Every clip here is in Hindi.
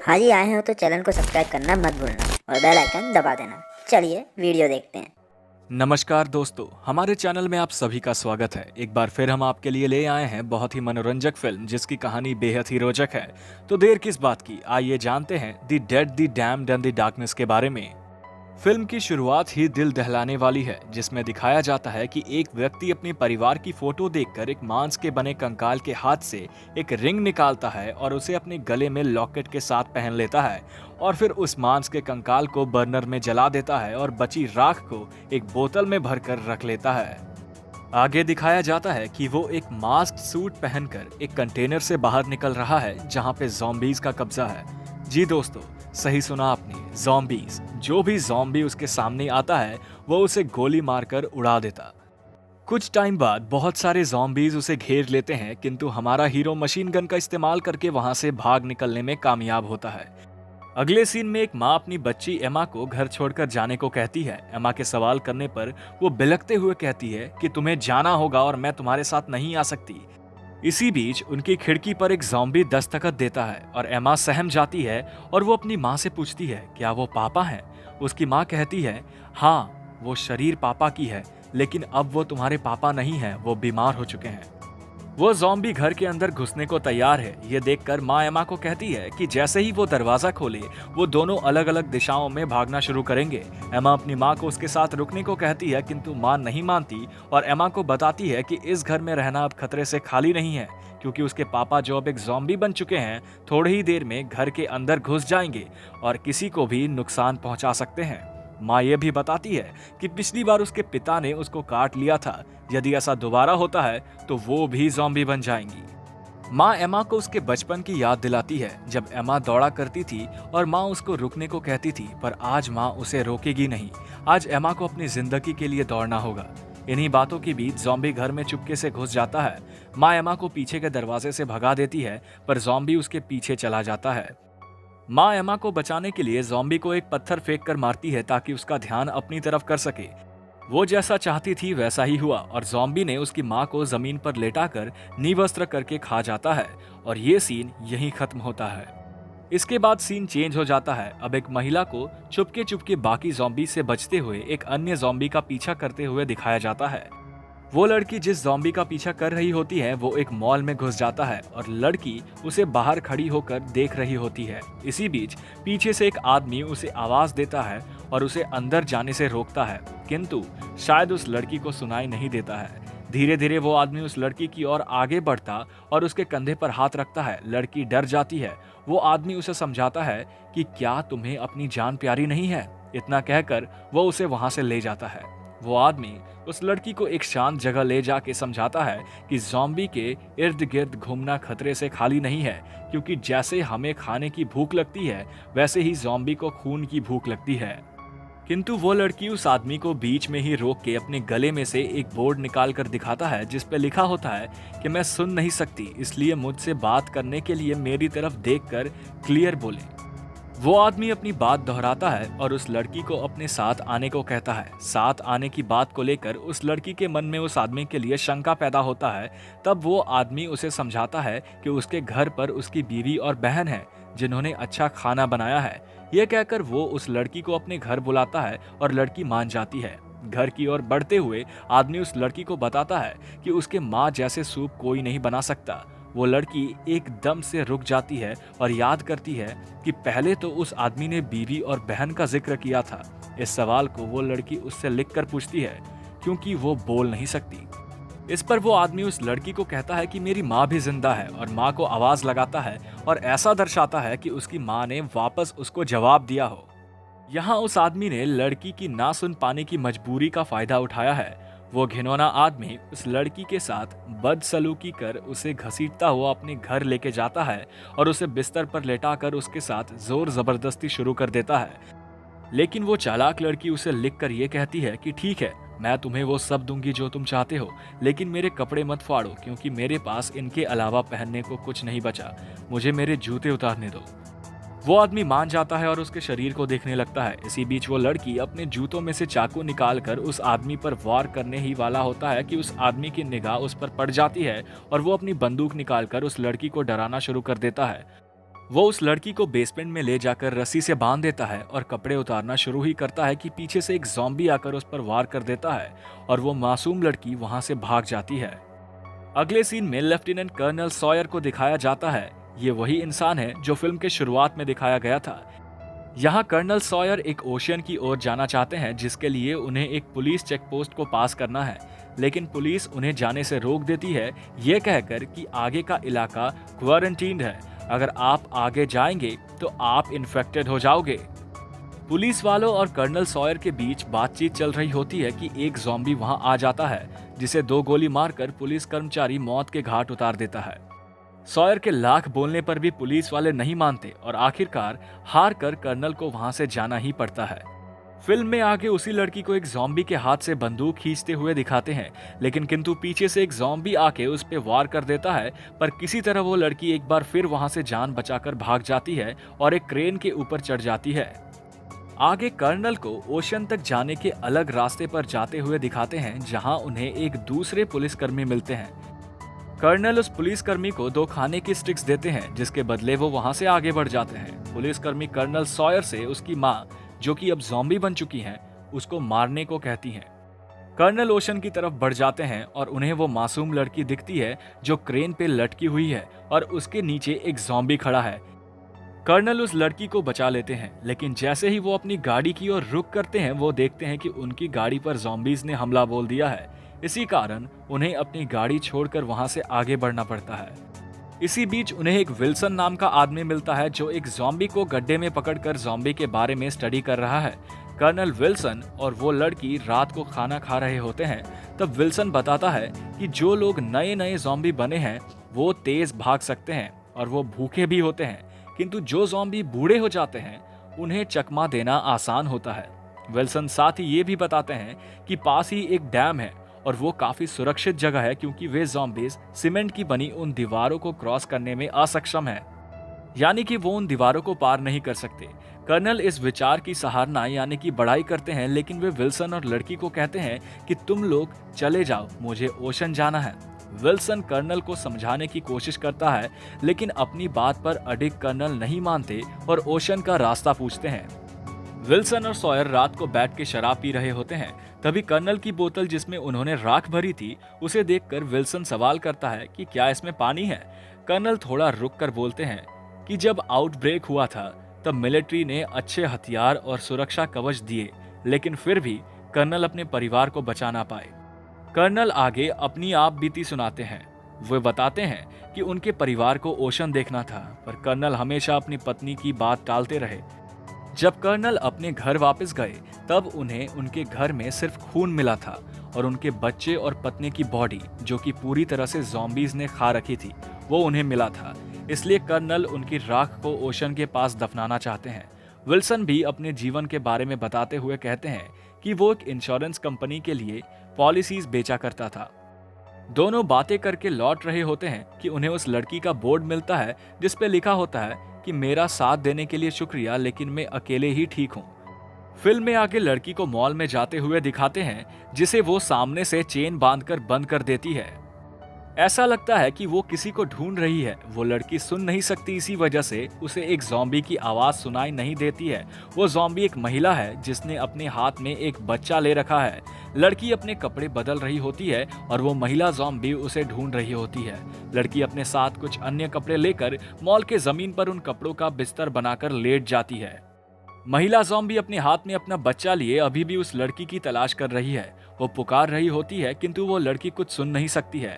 हाँ जी, आए हो तो चैनल को सब्सक्राइब करना मत भूलना और बेल आइकन दबा देना। चलिए वीडियो देखते हैं। नमस्कार दोस्तों, हमारे चैनल में आप सभी का स्वागत है। एक बार फिर हम आपके लिए ले आए हैं बहुत ही मनोरंजक फिल्म जिसकी कहानी बेहद ही रोचक है। तो देर किस बात की, आइए जानते हैं the dead the damned and the darkness के बारे में। फिल्म की शुरुआत ही दिल दहलाने वाली है, जिसमें दिखाया जाता है कि एक व्यक्ति अपने परिवार की फोटो देखकर एक मांस के बने कंकाल के हाथ से एक रिंग निकालता है और उसे अपने गले में लॉकेट के साथ पहन लेता है और फिर उस मांस के कंकाल को बर्नर में जला देता है और बची राख को एक बोतल में भरकर रख लेता है। आगे दिखाया जाता है कि वो एक मास्क सूट पहनकर एक कंटेनर से बाहर निकल रहा है जहां पे ज़ॉम्बीज का कब्जा है। जी दोस्तों, सही सुना आपने, ज़ॉम्बीज। जो भी ज़ॉम्बी उसके सामने आता है वो उसे गोली मारकर उड़ा देता। कुछ टाइम बाद बहुत सारे ज़ॉम्बीज उसे घेर लेते हैं, किंतु हमारा हीरो मशीन गन का इस्तेमाल करके वहां से भाग निकलने में कामयाब होता है। अगले सीन में एक माँ अपनी बच्ची एमा को घर छोड़कर जाने को कहती है। एमा के सवाल करने पर वो बिलखते हुए कहती है कि तुम्हें जाना होगा और मैं तुम्हारे साथ नहीं आ सकती। इसी बीच उनकी खिड़की पर एक ज़ॉम्बी दस्तखत देता है और एमा सहम जाती है और वो अपनी माँ से पूछती है, क्या वो पापा हैं? उसकी माँ कहती है, हाँ, वो शरीर पापा की है, लेकिन अब वो तुम्हारे पापा नहीं है, वो बीमार हो चुके हैं। वो ज़ॉम्बी घर के अंदर घुसने को तैयार है। ये देखकर माँ एमा को कहती है कि जैसे ही वो दरवाजा खोले वो दोनों अलग अलग दिशाओं में भागना शुरू करेंगे। एमा अपनी माँ को उसके साथ रुकने को कहती है, किंतु माँ नहीं मानती और एमा को बताती है कि इस घर में रहना अब खतरे से खाली नहीं है, क्योंकि उसके पापा जो अब एक ज़ॉम्बी बन चुके हैं थोड़ी ही देर में घर के अंदर घुस जाएंगे और किसी को भी नुकसान पहुंचा सकते हैं। माँ ये भी बताती है कि पिछली बार उसके पिता ने उसको काट लिया था, यदि ऐसा दोबारा होता है तो वो भी ज़ॉम्बी बन जाएंगी। माँ एमा को उसके बचपन की याद दिलाती है, जब एमा दौड़ा करती थी और माँ उसको रुकने को कहती थी, पर आज माँ उसे रोकेगी नहीं। आज एमा को अपनी जिंदगी के लिए दौड़ना होगा। इन्हीं बातों के बीच ज़ॉम्बी घर में चुपके से घुस जाता है। माँ एमा को पीछे के दरवाजे से भगा देती है, पर ज़ॉम्बी उसके पीछे चला जाता है। माँ एमा को बचाने के लिए ज़ॉम्बी को एक पत्थर फेंक कर मारती है ताकि उसका ध्यान अपनी तरफ कर सके। वो जैसा चाहती थी वैसा ही हुआ और ज़ॉम्बी ने उसकी माँ को जमीन पर लेटाकर निवस्त्र करके खा जाता है और ये सीन यहीं खत्म होता है। इसके बाद सीन चेंज हो जाता है। अब एक महिला को चुपके चुपके बाकी ज़ॉम्बी से बचते हुए एक अन्य ज़ॉम्बी का पीछा करते हुए दिखाया जाता है। वो लड़की जिस ज़ॉम्बी का पीछा कर रही होती है वो एक मॉल में घुस जाता है और लड़की उसे बाहर खड़ी होकर देख रही होती है। इसी बीच पीछे से एक आदमी उसे आवाज देता है और उसे अंदर जाने से रोकता है, किंतु शायद उस लड़की को सुनाई नहीं देता है। धीरे धीरे वो आदमी उस लड़की की ओर आगे बढ़ता और उसके कंधे पर हाथ रखता है। लड़की डर जाती है। वो आदमी उसे समझाता है कि क्या तुम्हें अपनी जान प्यारी नहीं है? इतना कहकर वो उसे वहां से ले जाता है। वो आदमी उस लड़की को एक शांत जगह ले जाके समझाता है कि ज़ॉम्बी के इर्द गिर्द घूमना खतरे से खाली नहीं है, क्योंकि जैसे हमें खाने की भूख लगती है वैसे ही ज़ॉम्बी को खून की भूख लगती है। किंतु वो लड़की उस आदमी को बीच में ही रोक के अपने गले में से एक बोर्ड निकाल कर दिखाता है, जिस पे लिखा होता है कि मैं सुन नहीं सकती, इसलिए मुझसे बात करने के लिए मेरी तरफ देखकर क्लियर बोले। वो आदमी अपनी बात दोहराता है और उस लड़की को अपने साथ आने को कहता है। साथ आने की बात को लेकर उस लड़की के मन में उस आदमी के लिए शंका पैदा होता है। तब वो आदमी उसे समझाता है कि उसके घर पर उसकी बीवी और बहन है जिन्होंने अच्छा खाना बनाया है। यह कहकर वो उस लड़की को अपने घर बुलाता है और लड़की मान जाती है। घर की ओर बढ़ते हुए आदमी उस लड़की को बताता है कि उसके माँ जैसे सूप कोई नहीं बना सकता। वो लड़की एकदम से रुक जाती है और याद करती है कि पहले तो उस आदमी ने बीवी और बहन का जिक्र किया था। इस सवाल को वो लड़की उससे लिखकर पूछती है, क्योंकि वो बोल नहीं सकती। इस पर वो आदमी उस लड़की को कहता है कि मेरी माँ भी जिंदा है और माँ को आवाज लगाता है और ऐसा दर्शाता है कि उसकी माँ ने वापस उसको जवाब दिया हो। यहाँ उस आदमी ने लड़की की ना सुन पाने की मजबूरी का फायदा उठाया है। वो घिनौना आदमी उस लड़की के साथ बदसलूकी कर उसे घसीटता हुआ अपने घर लेके जाता है और उसे बिस्तर पर लेटाकर उसके साथ जोर जबरदस्ती शुरू कर देता है। लेकिन वो चालाक लड़की उसे लिखकर ये कहती है कि ठीक है, मैं तुम्हें वो सब दूंगी जो तुम चाहते हो, लेकिन मेरे कपड़े मत फाड़ो, क्योंकि मेरे पास इनके अलावा पहनने को कुछ नहीं बचा। मुझे मेरे जूते उतारने दो। वो आदमी मान जाता है और उसके शरीर को देखने लगता है। इसी बीच वो लड़की अपने जूतों में से चाकू निकालकर उस आदमी पर वार करने ही वाला होता है कि उस आदमी की निगाह उस पर पड़ जाती है और वो अपनी बंदूक निकालकर उस लड़की को डराना शुरू कर देता है। वो उस लड़की को बेसमेंट में ले जाकर रस्सी से बांध देता है और कपड़े उतारना शुरू ही करता है कि पीछे से एक ज़ॉम्बी आकर उस पर वार कर देता है और वो मासूम लड़की वहां से भाग जाती है। अगले सीन में लेफ्टिनेंट कर्नल सॉयर को दिखाया जाता है। ये वही इंसान है जो फिल्म के शुरुआत में दिखाया गया था। यहाँ कर्नल सॉयर एक ओशियन की ओर जाना चाहते हैं, जिसके लिए उन्हें एक पुलिस चेक पोस्ट को पास करना है, लेकिन पुलिस उन्हें जाने से रोक देती है, ये कहकर कि आगे का इलाका क्वारंटीन्ड है, अगर आप आगे जाएंगे तो आप इन्फेक्टेड हो जाओगे। पुलिस वालों और कर्नल सॉयर के बीच बातचीत चल रही होती है कि एक ज़ॉम्बी वहां आ जाता है, जिसे 2 गोली मारकर पुलिस कर्मचारी मौत के घाट उतार देता है। सॉयर के लाख बोलने पर भी पुलिस वाले नहीं मानते और आखिरकार हार कर कर्नल को वहां से जाना ही पड़ता है। फिल्म में आगे उसी लड़की को एक ज़ॉम्बी के हाथ से बंदूक खींचते हुए दिखाते हैं, लेकिन किंतु पीछे से एक ज़ॉम्बी आके उस पे वार कर देता है, पर किसी तरह वो लड़की एक बार फिर वहां से जान बचाकर भाग जाती है और एक क्रेन के ऊपर चढ़ जाती है। आगे कर्नल को ओशन तक जाने के अलग रास्ते पर जाते हुए दिखाते हैं, जहां उन्हें एक दूसरे पुलिसकर्मी मिलते हैं। कर्नल उस पुलिसकर्मी को 2 खाने की स्टिक्स देते हैं, जिसके बदले वो वहां से आगे बढ़ जाते हैं। पुलिसकर्मी कर्नल सॉयर से उसकी माँ, जो कि अब ज़ॉम्बी बन चुकी हैं, उसको मारने को कहती हैं। कर्नल ओशन की तरफ बढ़ जाते हैं और उन्हें वो मासूम लड़की दिखती है जो क्रेन पे लटकी हुई है और उसके नीचे एक ज़ॉम्बी खड़ा है। कर्नल उस लड़की को बचा लेते हैं, लेकिन जैसे ही वो अपनी गाड़ी की ओर रुख करते हैं, वो देखते हैं कि उनकी गाड़ी पर ज़ॉम्बीज़ ने हमला बोल दिया है। इसी कारण उन्हें अपनी गाड़ी छोड़कर वहां से आगे बढ़ना पड़ता है। इसी बीच उन्हें एक विल्सन नाम का आदमी मिलता है, जो एक ज़ॉम्बी को गड्ढे में पकड़कर ज़ॉम्बी के बारे में स्टडी कर रहा है। कर्नल विल्सन और वो लड़की रात को खाना खा रहे होते हैं। तब विल्सन बताता है कि जो लोग नए नए ज़ॉम्बी बने हैं वो तेज भाग सकते हैं और वो भूखे भी होते हैं, किंतु जो ज़ॉम्बी बूढ़े हो जाते हैं उन्हें चकमा देना आसान होता है। विल्सन साथ ही ये भी बताते हैं कि पास ही एक डैम है और वो काफी सुरक्षित जगह है, क्योंकि वे ज़ॉम्बीज़ सीमेंट की बनी उन दीवारों को क्रॉस करने में असक्षम है, यानी कि वो उन दीवारों को पार नहीं कर सकते। कर्नल इस विचार की सराहना यानी कि बड़ाई करते हैं, लेकिन वे विल्सन और लड़की को कहते हैं कि तुम लोग चले जाओ, मुझे ओशन जाना है। विल्सन कर्नल को समझाने की कोशिश करता है, लेकिन अपनी बात पर अडिग कर्नल नहीं मानते और ओशन का रास्ता पूछते हैं। विल्सन और सॉयर रात को बैठ के शराब पी रहे होते हैं। तभी कर्नल की बोतल जिसमें उन्होंने राख भरी थी, उसे देखकर विल्सन सवाल करता है कि क्या इसमें पानी है। कर्नल थोड़ा रुक कर बोलते हैं कि जब आउटब्रेक हुआ था तब मिलिट्री ने अच्छे हथियार और सुरक्षा कवच दिए, लेकिन फिर भी कर्नल अपने परिवार को बचा ना पाए। कर्नल आगे अपनी आप बीती सुनाते हैं। वे बताते हैं कि उनके परिवार को ओशन देखना था, पर कर्नल हमेशा अपनी पत्नी की बात टालते रहे। जब कर्नल अपने घर वापस गए तब उन्हें उनके घर में सिर्फ खून मिला था और उनके बच्चे और पत्नी की बॉडी, जो कि पूरी तरह से ज़ॉम्बीज़ ने खा रखी थी, वो उन्हें मिला था। इसलिए कर्नल उनकी राख को ओशन के पास दफनाना चाहते हैं। विल्सन भी अपने जीवन के बारे में बताते हुए कहते हैं कि वो एक इंश्योरेंस कंपनी के लिए पॉलिसीज बेचा करता था। दोनों बातें करके लौट रहे होते हैं कि उन्हें उस लड़की का बोर्ड मिलता है, जिस पे लिखा होता है कि मेरा साथ देने के लिए शुक्रिया, लेकिन मैं अकेले ही ठीक हूँ। फिल्म में आगे लड़की को मॉल में जाते हुए दिखाते हैं, जिसे वो सामने से चेन बांधकर बंद कर देती है। ऐसा लगता है कि वो किसी को ढूंढ रही है। वो लड़की सुन नहीं सकती, इसी वजह से उसे एक ज़ॉम्बी की आवाज सुनाई नहीं देती है। वो ज़ॉम्बी एक महिला है जिसने अपने हाथ में एक बच्चा ले रखा है। लड़की अपने कपड़े बदल रही होती है और वो महिला ज़ॉम्बी उसे ढूंढ रही होती है। लड़की अपने साथ कुछ अन्य कपड़े लेकर मॉल के जमीन पर उन कपड़ों का बिस्तर बनाकर लेट जाती है। महिला ज़ॉम्बी अपने हाथ में अपना बच्चा लिए अभी भी उस लड़की की तलाश कर रही है। वो पुकार रही होती है, किंतु वो लड़की कुछ सुन नहीं सकती है।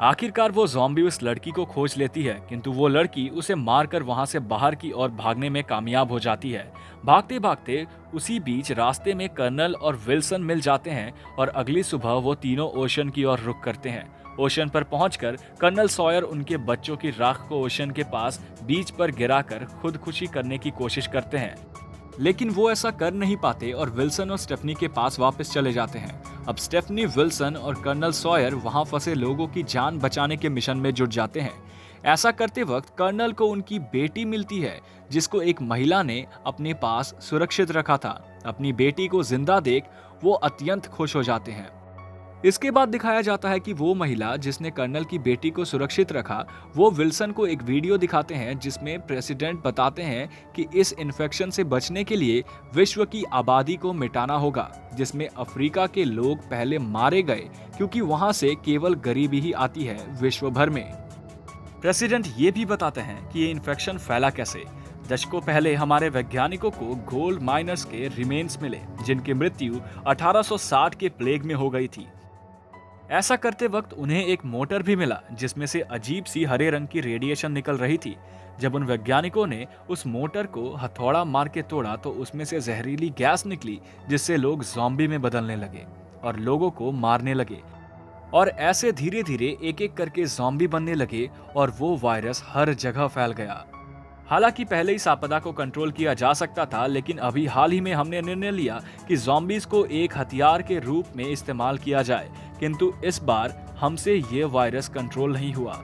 आखिरकार वो ज़ॉम्बी उस लड़की को खोज लेती है, किंतु वो लड़की उसे मारकर वहां से बाहर की ओर भागने में कामयाब हो जाती है। भागते भागते उसी बीच रास्ते में कर्नल और विल्सन मिल जाते हैं और अगली सुबह वो तीनों ओशन की ओर रुख करते हैं। ओशन पर पहुंचकर कर्नल सॉयर उनके बच्चों की राख को ओशन के पास बीच पर गिराकर खुदकुशी करने की कोशिश करते हैं, लेकिन वो ऐसा कर नहीं पाते और विल्सन और स्टेफनी के पास वापस चले जाते हैं। अब स्टेफनी, विल्सन और कर्नल सॉयर वहां फंसे लोगों की जान बचाने के मिशन में जुट जाते हैं। ऐसा करते वक्त कर्नल को उनकी बेटी मिलती है, जिसको एक महिला ने अपने पास सुरक्षित रखा था। अपनी बेटी को जिंदा देख वो अत्यंत खुश हो जाते हैं। इसके बाद दिखाया जाता है कि वो महिला जिसने कर्नल की बेटी को सुरक्षित रखा, वो विल्सन को एक वीडियो दिखाते हैं जिसमें प्रेसिडेंट बताते हैं कि इस इन्फेक्शन से बचने के लिए विश्व की आबादी को मिटाना होगा, जिसमें अफ्रीका के लोग पहले मारे गए क्योंकि वहां से केवल गरीबी ही आती है विश्व भर में। प्रेसिडेंट ये भी बताते हैं कि ये इन्फेक्शन फैला कैसे। दशकों पहले हमारे वैज्ञानिकों को गोल्ड माइनर्स के रिमेन्स मिले जिनकी मृत्यु 1860 के प्लेग में हो गई थी। ऐसा करते वक्त उन्हें एक मोटर भी मिला जिसमें से अजीब सी हरे रंग की रेडिएशन निकल रही थी। जब उन वैज्ञानिकों ने उस मोटर को हथौड़ा मार के तोड़ा तो उसमें से जहरीली गैस निकली जिससे लोग ज़ॉम्बी में बदलने लगे और लोगों को मारने लगे। और ऐसे धीरे धीरे एक एक करके ज़ॉम्बी बनने लगे और वो वायरस हर जगह फैल गया। हालांकि पहले इस आपदा को कंट्रोल किया जा सकता था, लेकिन अभी हाल ही में हमने निर्णय लिया कि ज़ॉम्बीज को एक हथियार के रूप में इस्तेमाल किया जाए, किंतु इस बार हमसे ये वायरस कंट्रोल नहीं हुआ।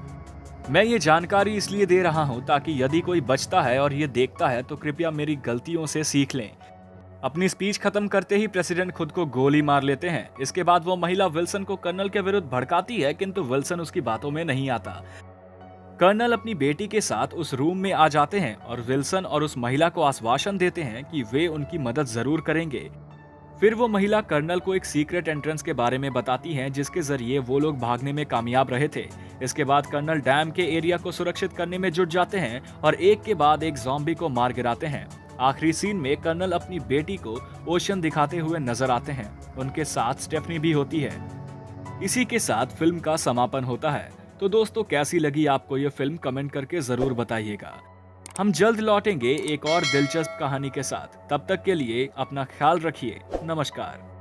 मैं ये जानकारी इसलिए दे रहा हूँ ताकि यदि कोई बचता है और ये देखता है तो कृपया मेरी गलतियों से सीख लें। अपनी स्पीच खत्म करते ही प्रेसिडेंट खुद को गोली मार लेते हैं। इसके बाद वो महिला विल्सन को कर्नल के विरुद्ध भड़काती है, किंतु विल्सन उसकी बातों में नहीं आता। कर्नल अपनी बेटी के साथ उस रूम में आ जाते हैं और विल्सन और उस महिला को आश्वासन देते हैं कि वे उनकी मदद जरूर करेंगे। फिर वो महिला कर्नल को एक सीक्रेट एंट्रेंस के बारे में बताती हैं जिसके जरिए वो लोग भागने में कामयाब रहे थे। इसके बाद कर्नल डैम के एरिया को सुरक्षित करने में जुट जाते हैं और एक के बाद एक ज़ॉम्बी को मार गिराते हैं। आखिरी सीन में कर्नल अपनी बेटी को ओशन दिखाते हुए नजर आते हैं। उनके साथ स्टेफनी भी होती है। इसी के साथ फिल्म का समापन होता है। तो दोस्तों, कैसी लगी आपको ये फिल्म कमेंट करके जरूर बताइएगा। हम जल्द लौटेंगे एक और दिलचस्प कहानी के साथ। तब तक के लिए अपना ख्याल रखिए। नमस्कार।